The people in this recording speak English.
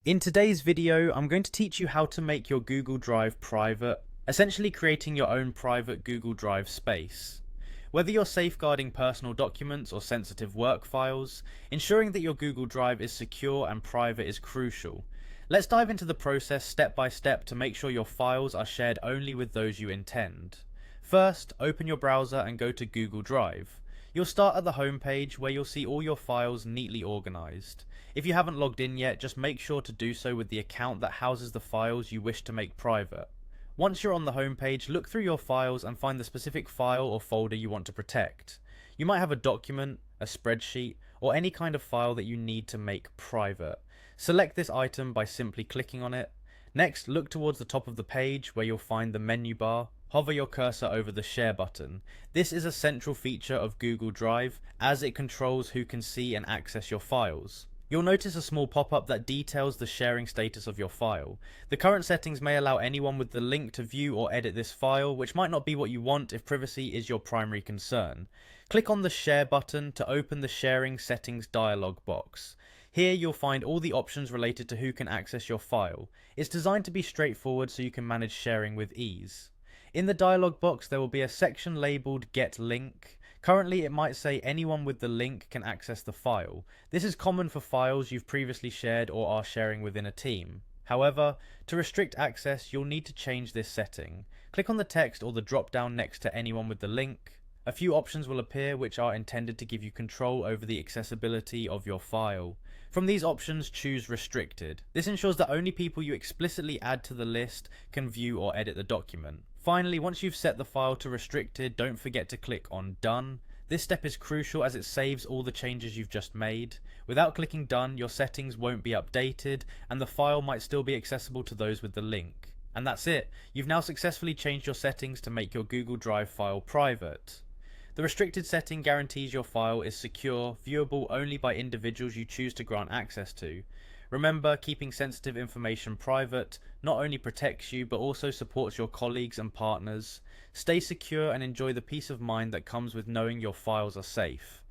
In today's video, I'm going to teach you how to make your Google Drive private, essentially creating your own private Google Drive space. Whether you're safeguarding personal documents or sensitive work files, ensuring that your Google Drive is secure and private is crucial. Let's dive into the process step by step to make sure your files are shared only with those you intend. First, open your browser and go to Google Drive. You'll start at the home page where you'll see all your files neatly organized. If you haven't logged in yet, just make sure to do so with the account that houses the files you wish to make private. Once you're on the home page, look through your files and find the specific file or folder you want to protect. You might have a document, a spreadsheet, or any kind of file that you need to make private. Select this item by simply clicking on it. Next, look towards the top of the page where you'll find the menu bar. Hover your cursor over the Share button. This is a central feature of Google Drive as it controls who can see and access your files. You'll notice a small pop-up that details the sharing status of your file. The current settings may allow anyone with the link to view or edit this file, which might not be what you want if privacy is your primary concern. Click on the Share button to open the Sharing Settings dialog box. Here you'll find all the options related to who can access your file. It's designed to be straightforward so you can manage sharing with ease. In the dialog box there will be a section labelled Get Link. Currently it might say anyone with the link can access the file. This is common for files you've previously shared or are sharing within a team. However, to restrict access you'll need to change this setting. Click on the text or the drop down next to anyone with the link. A few options will appear which are intended to give you control over the accessibility of your file. From these options, choose Restricted. This ensures that only people you explicitly add to the list can view or edit the document. Finally, once you've set the file to Restricted, don't forget to click on Done. This step is crucial as it saves all the changes you've just made. Without clicking Done, your settings won't be updated and the file might still be accessible to those with the link. And that's it. You've now successfully changed your settings to make your Google Drive file private. The restricted setting guarantees your file is secure, viewable only by individuals you choose to grant access to. Remember, keeping sensitive information private not only protects you but also supports your colleagues and partners. Stay secure and enjoy the peace of mind that comes with knowing your files are safe.